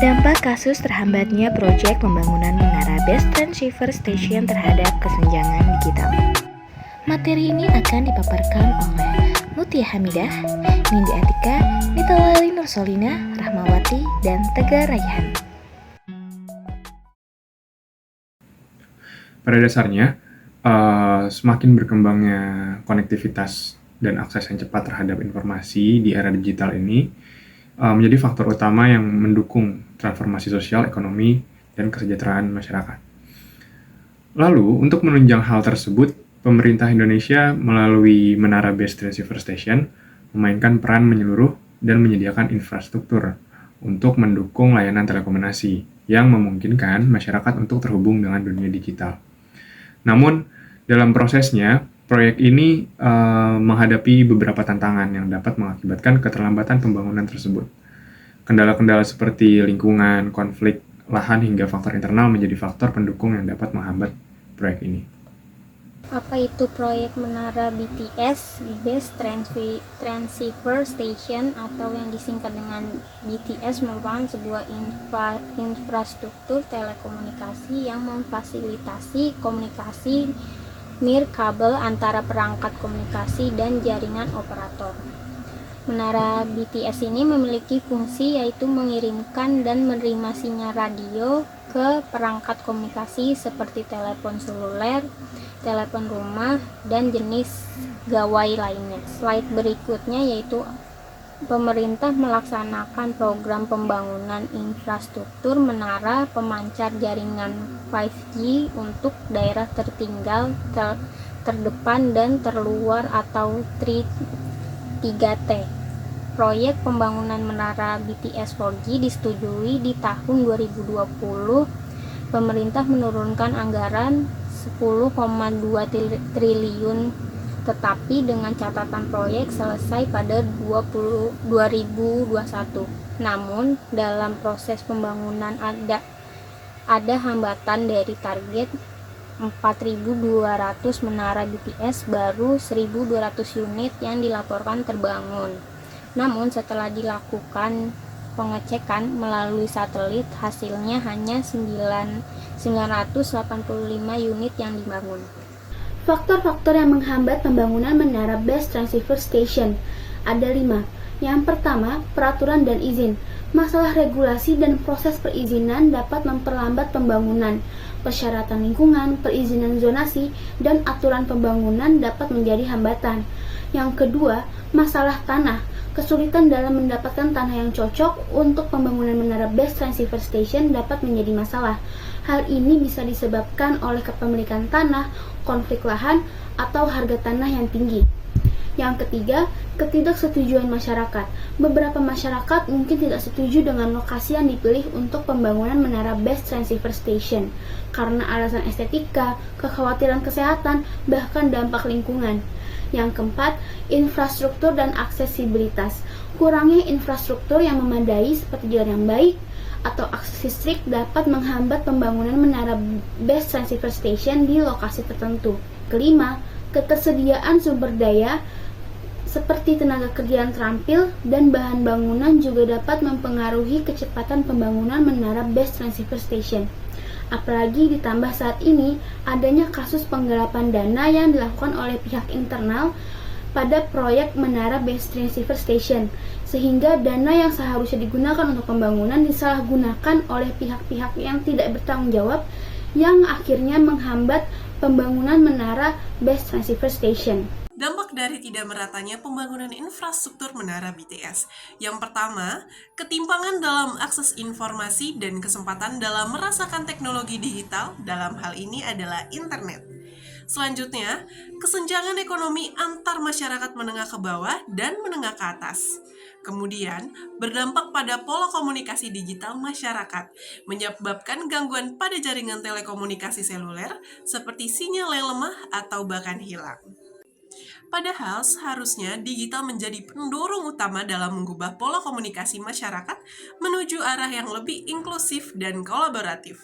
Dampak kasus terhambatnya proyek pembangunan menara base transceiver station terhadap kesenjangan digital. Materi ini akan dipaparkan oleh Mutia Hamidah, Nindi Atika, Nita Lali Nursolina, Rahmawati, dan Tegar Raihan. Pada dasarnya, semakin berkembangnya konektivitas dan akses yang cepat terhadap informasi di era digital ini menjadi faktor utama yang mendukung transformasi sosial, ekonomi, dan kesejahteraan masyarakat. Lalu, untuk menunjang hal tersebut, pemerintah Indonesia melalui Menara Base Transceiver Station memainkan peran menyeluruh dan menyediakan infrastruktur untuk mendukung layanan telekomunikasi yang memungkinkan masyarakat untuk terhubung dengan dunia digital. Namun, dalam prosesnya, proyek ini menghadapi beberapa tantangan yang dapat mengakibatkan keterlambatan pembangunan tersebut. Kendala-kendala seperti lingkungan, konflik, lahan, hingga faktor internal menjadi faktor pendukung yang dapat menghambat proyek ini. Apa itu proyek Menara BTS, Base Transceiver Station, atau yang disingkat dengan BTS, merupakan sebuah infrastruktur telekomunikasi yang memfasilitasi komunikasi nirkabel antara perangkat komunikasi dan jaringan operator. Menara BTS ini memiliki fungsi yaitu mengirimkan dan menerima sinyal radio ke perangkat komunikasi seperti telepon seluler, telepon rumah, dan jenis gawai lainnya. Slide berikutnya yaitu pemerintah melaksanakan program pembangunan infrastruktur menara pemancar jaringan 5G untuk daerah tertinggal, terdepan, dan terluar atau 3T. Proyek pembangunan menara BTS 4G disetujui di tahun 2020. Pemerintah menurunkan anggaran 10,2 triliun, tetapi dengan catatan proyek selesai pada 2021. Namun, dalam proses pembangunan ada hambatan dari target 4.200 menara BTS, baru 1.200 unit yang dilaporkan terbangun. Namun setelah dilakukan pengecekan melalui satelit, hasilnya hanya 985 unit yang dibangun. Faktor-faktor yang menghambat pembangunan menara base transceiver station ada 5. Yang pertama, peraturan dan izin. Masalah regulasi dan proses perizinan dapat memperlambat pembangunan. Persyaratan lingkungan, perizinan zonasi, dan aturan pembangunan dapat menjadi hambatan. Yang kedua, masalah tanah. Kesulitan dalam mendapatkan tanah yang cocok untuk pembangunan menara base transceiver station dapat menjadi masalah. Hal ini bisa disebabkan oleh kepemilikan tanah, konflik lahan, atau harga tanah yang tinggi. Yang ketiga, ketidaksetujuan masyarakat. Beberapa masyarakat mungkin tidak setuju dengan lokasi yang dipilih untuk pembangunan menara base transceiver station karena alasan estetika, kekhawatiran kesehatan, bahkan dampak lingkungan. Yang keempat, infrastruktur dan aksesibilitas. Kurangnya infrastruktur yang memadai seperti jalan yang baik atau akses listrik dapat menghambat pembangunan menara base transceiver station di lokasi tertentu. Kelima, ketersediaan sumber daya seperti tenaga kerja yang terampil dan bahan bangunan juga dapat mempengaruhi kecepatan pembangunan menara base transceiver station. Apalagi ditambah saat ini adanya kasus penggelapan dana yang dilakukan oleh pihak internal pada proyek menara base transceiver station, sehingga dana yang seharusnya digunakan untuk pembangunan disalahgunakan oleh pihak-pihak yang tidak bertanggung jawab, yang akhirnya menghambat pembangunan menara base transceiver station. Dampak dari tidak meratanya pembangunan infrastruktur menara BTS. Yang pertama, ketimpangan dalam akses informasi dan kesempatan dalam merasakan teknologi digital, dalam hal ini adalah internet. Selanjutnya, kesenjangan ekonomi antar masyarakat menengah ke bawah dan menengah ke atas. Kemudian, berdampak pada pola komunikasi digital masyarakat, menyebabkan gangguan pada jaringan telekomunikasi seluler seperti sinyal yang lemah atau bahkan hilang. Padahal seharusnya digital menjadi pendorong utama dalam mengubah pola komunikasi masyarakat menuju arah yang lebih inklusif dan kolaboratif.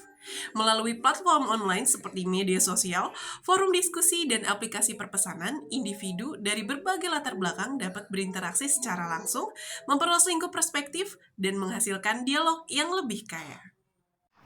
Melalui platform online seperti media sosial, forum diskusi, dan aplikasi perpesanan, individu dari berbagai latar belakang dapat berinteraksi secara langsung, memperluas lingkup perspektif, dan menghasilkan dialog yang lebih kaya.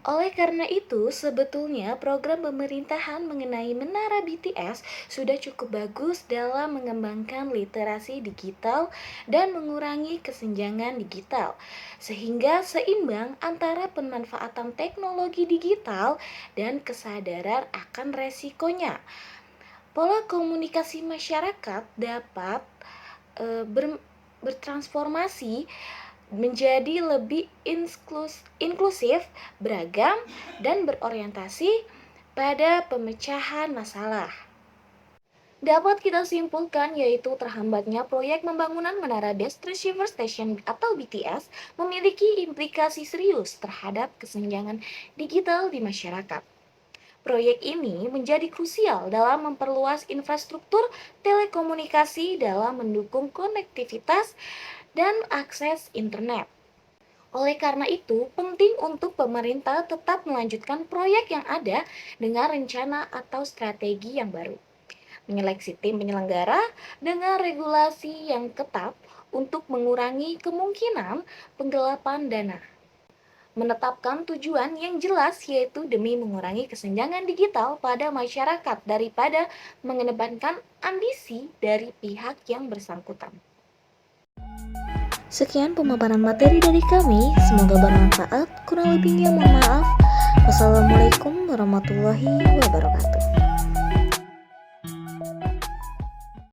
Oleh karena itu, sebetulnya program pemerintahan mengenai menara BTS sudah cukup bagus dalam mengembangkan literasi digital dan mengurangi kesenjangan digital, sehingga seimbang antara pemanfaatan teknologi digital dan kesadaran akan resikonya. Pola komunikasi masyarakat dapat bertransformasi menjadi lebih inklusif, beragam, dan berorientasi pada pemecahan masalah. Dapat kita simpulkan yaitu terhambatnya proyek pembangunan Menara Base Transceiver Station atau BTS memiliki implikasi serius terhadap kesenjangan digital di masyarakat. Proyek ini menjadi krusial dalam memperluas infrastruktur telekomunikasi dalam mendukung konektivitas dan akses internet. Oleh karena itu, penting untuk pemerintah tetap melanjutkan proyek yang ada dengan rencana atau strategi yang baru. Menyeleksi tim penyelenggara dengan regulasi yang ketat untuk mengurangi kemungkinan penggelapan dana. Menetapkan tujuan yang jelas yaitu demi mengurangi kesenjangan digital pada masyarakat daripada mengedepankan ambisi dari pihak yang bersangkutan. Sekian pemaparan materi dari kami, semoga bermanfaat. Kurang lebihnya mohon maaf. Wassalamualaikum warahmatullahi wabarakatuh.